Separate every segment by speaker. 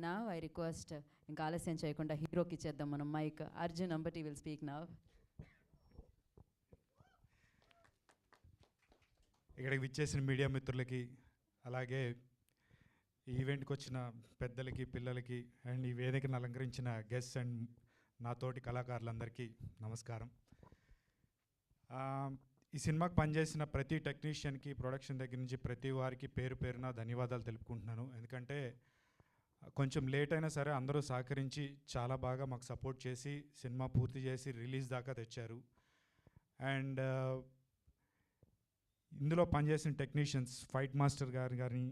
Speaker 1: Now I request ఇంకా ఆలస్యం చేయకుండా హీరోకి ఇచ్చేద్దాం మనం mic. Arjun Ambati will speak now.
Speaker 2: ఇక్కడికి విచ్చేసిన మీడియా మిత్రులకి, అలాగే ఈ ఈవెంట్కి వచ్చిన పెద్దలకి, పిల్లలకి అండ్ ఈ వేదికను అలంకరించిన గెస్ట్స్ అండ్ నాతోటి కళాకారులందరికీ నమస్కారం. ఈ సినిమాకి పనిచేసిన ప్రతి టెక్నీషియన్కి, ప్రొడక్షన్ దగ్గర నుంచి ప్రతి వారికి పేరు పేరున ధన్యవాదాలు తెలుపుకుంటున్నాను. ఎందుకంటే కొంచెం లేట్ అయినా సరే అందరూ సహకరించి చాలా బాగా మాకు సపోర్ట్ చేసి సినిమా పూర్తి చేసి రిలీజ్ దాకా తెచ్చారు. అండ్ ఇందులో పనిచేసిన టెక్నీషియన్స్, ఫైట్ మాస్టర్ గారు కానీ,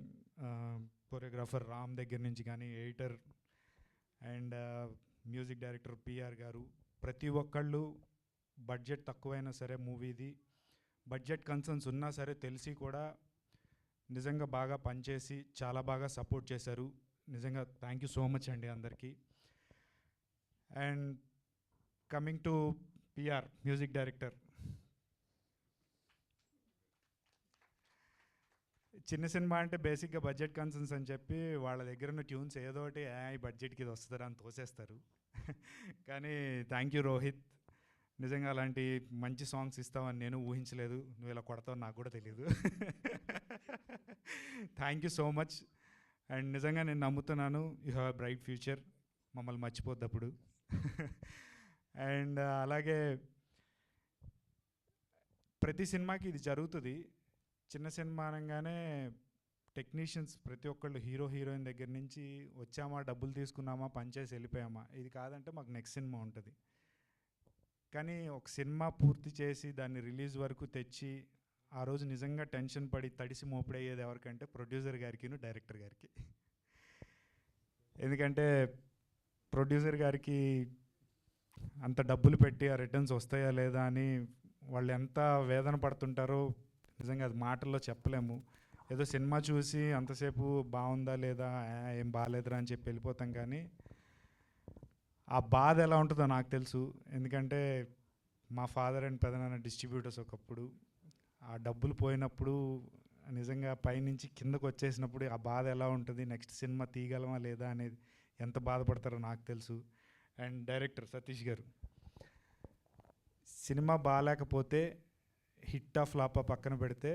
Speaker 2: కొరియోగ్రాఫర్ రామ్ దగ్గర నుంచి కానీ, editor and music director PR గారు, ప్రతి ఒక్కళ్ళు బడ్జెట్ తక్కువైనా సరే మూవీది బడ్జెట్ కన్సర్న్స్ ఉన్నా సరే తెలిసి కూడా నిజంగా బాగా పనిచేసి చాలా బాగా సపోర్ట్ చేశారు. నిజంగా థ్యాంక్ యూ సో మచ్ అండి అందరికీ. And coming to PR music director, చిన్న సినిమా అంటే బేసిక్గా బడ్జెట్ కన్సర్న్స్ అని చెప్పి వాళ్ళ దగ్గర ఉన్న ట్యూన్స్ ఏదో ఒకటి ఈ బడ్జెట్కి ఇది వస్తుందా అని తోసేస్తారు. కానీ థ్యాంక్ యూ రోహిత్, నిజంగా అలాంటి మంచి సాంగ్స్ ఇస్తావని నేను ఊహించలేదు. నువ్వు ఇలా కొడతావు నాకు కూడా తెలియదు. Thank you so much. And నిజంగా నేను నమ్ముతున్నాను you have a bright future, మమ్మల్ని మర్చిపోద్ది అప్పుడు. అండ్ అలాగే ప్రతి సినిమాకి ఇది జరుగుతుంది. చిన్న సినిమా అనగానే టెక్నీషియన్స్ ప్రతి ఒక్కళ్ళు హీరోయిన్ దగ్గర నుంచి వచ్చామా, డబ్బులు తీసుకున్నామా, పనిచేసి వెళ్ళిపోయామా, ఇది కాదంటే మాకు నెక్స్ట్ సినిమా ఉంటుంది. కానీ ఒక సినిమా పూర్తి చేసి దాన్ని రిలీజ్ వరకు తెచ్చి ఆ రోజు నిజంగా టెన్షన్ పడి తడిసి మోపుడయ్యేది ఎవరికంటే ప్రొడ్యూసర్ గారికి, డైరెక్టర్ గారికి. ఎందుకంటే ప్రొడ్యూసర్ గారికి అంత డబ్బులు పెట్టి ఆ రిటర్న్స్ వస్తాయా లేదా అని వాళ్ళు ఎంత వేదన పడుతుంటారో నిజంగా అది మాటల్లో చెప్పలేము. ఏదో సినిమా చూసి అంతసేపు బాగుందా లేదా, ఏం బాగాలేదురా అని చెప్పి వెళ్ళిపోతాం. కానీ ఆ బాధ ఎలా ఉంటుందో నాకు తెలుసు. ఎందుకంటే మా ఫాదర్ అండ్ పెదనాన్న డిస్ట్రిబ్యూటర్స్ ఒకప్పుడు. ఆ డబ్బులు పోయినప్పుడు నిజంగా పైనుంచి కిందకు వచ్చేసినప్పుడు ఆ బాధ ఎలా ఉంటుంది, నెక్స్ట్ సినిమా తీయగలమా లేదా అనేది ఎంత బాధపడతారో నాకు తెలుసు. అండ్ డైరెక్టర్ సతీష్ గారు, సినిమా బాగాలేకపోతే హిట్టా ఫ్లాపా పక్కన పెడితే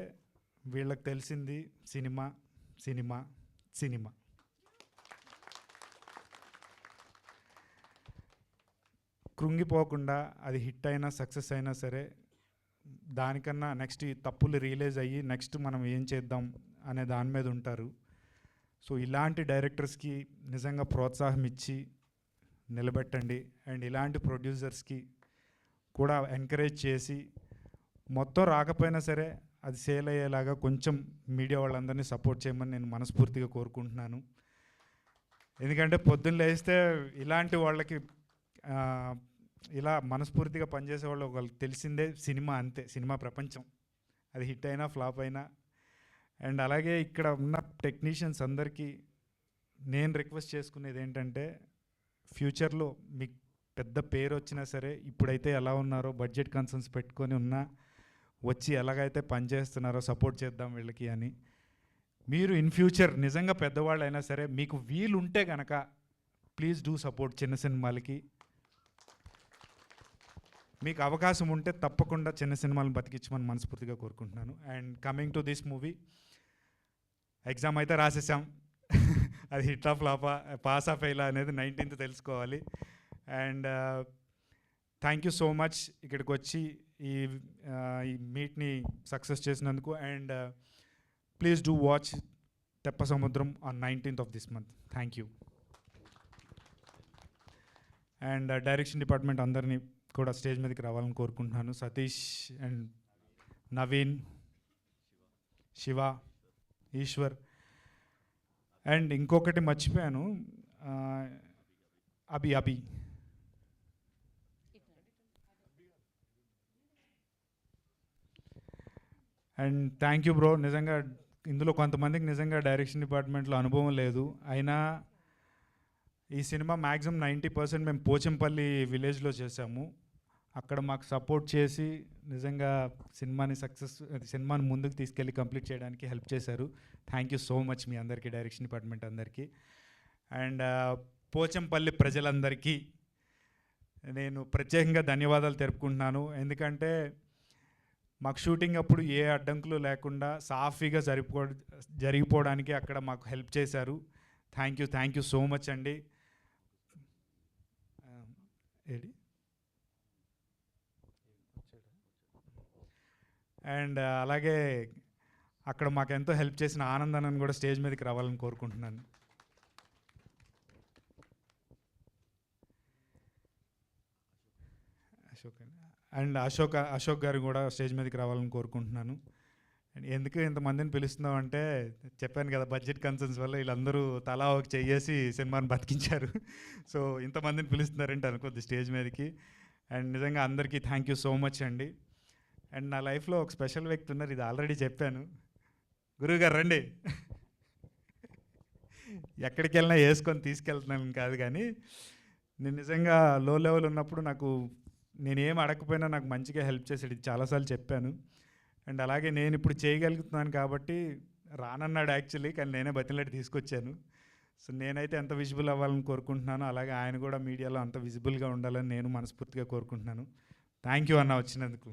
Speaker 2: వీళ్ళకి తెలిసింది సినిమా సినిమా సినిమా. కృంగిపోకుండా అది హిట్ అయినా సక్సెస్ అయినా సరే దానికన్నా నెక్స్ట్ ఈ తప్పులు రియలైజ్ అయ్యి నెక్స్ట్ మనం ఏం చేద్దాం అనే దాని మీద ఉంటారు. సో ఇలాంటి డైరెక్టర్స్కి నిజంగా ప్రోత్సాహం ఇచ్చి నిలబెట్టండి. అండ్ ఇలాంటి ప్రొడ్యూసర్స్కి కూడా ఎంకరేజ్ చేసి మొత్తం రాకపోయినా సరే అది సేల్ అయ్యేలాగా కొంచెం మీడియా వాళ్ళందరినీ సపోర్ట్ చేయమని నేను మనస్ఫూర్తిగా కోరుకుంటున్నాను. ఎందుకంటే పొద్దున్న లేస్తే ఇలాంటి వాళ్ళకి ఇలా మనస్ఫూర్తిగా పనిచేసే వాళ్ళు వాళ్ళకి తెలిసిందే సినిమా, అంతే సినిమా ప్రపంచం, అది హిట్ అయినా ఫ్లాప్ అయినా. అండ్ అలాగే ఇక్కడ ఉన్న టెక్నీషియన్స్ అందరికీ నేను రిక్వెస్ట్ చేసుకునేది ఏంటంటే ఫ్యూచర్లో మీకు పెద్ద పేరు వచ్చినా సరే ఇప్పుడైతే ఎలా ఉన్నారో బడ్జెట్ కన్సర్న్స్ పెట్టుకొని ఉన్నా వచ్చి ఎలాగైతే పనిచేస్తున్నారో సపోర్ట్ చేద్దాం వీళ్ళకి అని. మీరు ఇన్ ఫ్యూచర్ నిజంగా పెద్దవాళ్ళు అయినా సరే మీకు వీలుంటే కనుక ప్లీజ్ డూ సపోర్ట్ చిన్న సినిమాలకి. మీకు అవకాశం ఉంటే తప్పకుండా చిన్న సినిమాలను బతికించమని మనస్ఫూర్తిగా కోరుకుంటున్నాను. And coming to this movie, exam అయితే రాసేసాం. అది హిట్ ఆఫ్ ఫ్లాపా, పాస్ ఆఫ్ ఫెయిల్ అనేది 19th తెలుసుకోవాలి. And thank you so much ఇక్కడికి వచ్చి ఈ మీట్ని సక్సెస్ చేసినందుకు. And please do watch Teppa Samudram on 19th of this month. Thank you. And direction department అందరినీ కూడా స్టేజ్ మీదకి రావాలని కోరుకుంటున్నాను. సతీష్ అండ్ నవీన్, శివ, ఈశ్వర్. అండ్ ఇంకొకటి మర్చిపోయాను, Abhi. And thank you bro. నిజంగా ఇందులో కొంతమందికి నిజంగా డైరెక్షన్ డిపార్ట్మెంట్లో అనుభవం లేదు, అయినా ఈ సినిమా మ్యాక్సిమం 90% మేము పోచంపల్లి విలేజ్లో చేసాము. అక్కడ మాకు సపోర్ట్ చేసి నిజంగా సినిమాని ముందుకు తీసుకెళ్ళి కంప్లీట్ చేయడానికి హెల్ప్ చేశారు. థ్యాంక్ యూ సో మచ్ మీ అందరికీ, డైరెక్షన్ డిపార్ట్మెంట్ అందరికీ. అండ్ పోచంపల్లి ప్రజలందరికీ నేను ప్రత్యేకంగా ధన్యవాదాలు తెలుపుకుంటున్నాను. ఎందుకంటే మాకు షూటింగ్ అప్పుడు ఏ అడ్డంకులు లేకుండా సాఫీగా జరిగిపోవడానికి అక్కడ మాకు హెల్ప్ చేశారు. థ్యాంక్ యూ సో మచ్ అండి. అండ్ అలాగే అక్కడ మాకు ఎంతో హెల్ప్ చేసిన ఆనందాన్ని కూడా స్టేజ్ మీదకి రావాలని కోరుకుంటున్నాను. అశోక్ గారు కూడా స్టేజ్ మీదకి రావాలని కోరుకుంటున్నాను. అండ్ ఎందుకు ఇంతమందిని పిలుస్తున్నాం అంటే చెప్పాను కదా, బడ్జెట్ కన్సర్న్స్ వల్ల వీళ్ళందరూ తలా ఒక చెయ్యేసి సినిమాని బతికించారు. సో ఇంతమందిని పిలుస్తున్నారంటే అనుకోద్ది స్టేజ్ మీదకి. అండ్ నిజంగా అందరికీ థ్యాంక్ యూ సో మచ్ అండి. అండ్ నా లైఫ్లో ఒక స్పెషల్ వ్యక్తి ఉన్నారు, ఇది ఆల్రెడీ చెప్పాను. గురువుగారు రండి. ఎక్కడికి వెళ్ళినా వేసుకొని తీసుకెళ్తున్నాను కాదు, కానీ నేను నిజంగా లో లెవెల్ ఉన్నప్పుడు నేనేం అడగకపోయినా నాకు మంచిగా హెల్ప్ చేసాడు. ఇది చాలాసార్లు చెప్పాను. అండ్ అలాగే నేను ఇప్పుడు చేయగలుగుతున్నాను కాబట్టి రానన్నాడు యాక్చువల్లీ, కానీ నేనే బతిలాడి తీసుకొచ్చాను. సో నేనైతే ఎంత విజిబుల్ అవ్వాలని కోరుకుంటున్నాను, అలాగే ఆయన కూడా మీడియాలో అంత విజిబుల్గా ఉండాలని నేను మనస్ఫూర్తిగా కోరుకుంటున్నాను. థ్యాంక్ యూ అన్న వచ్చినందుకు.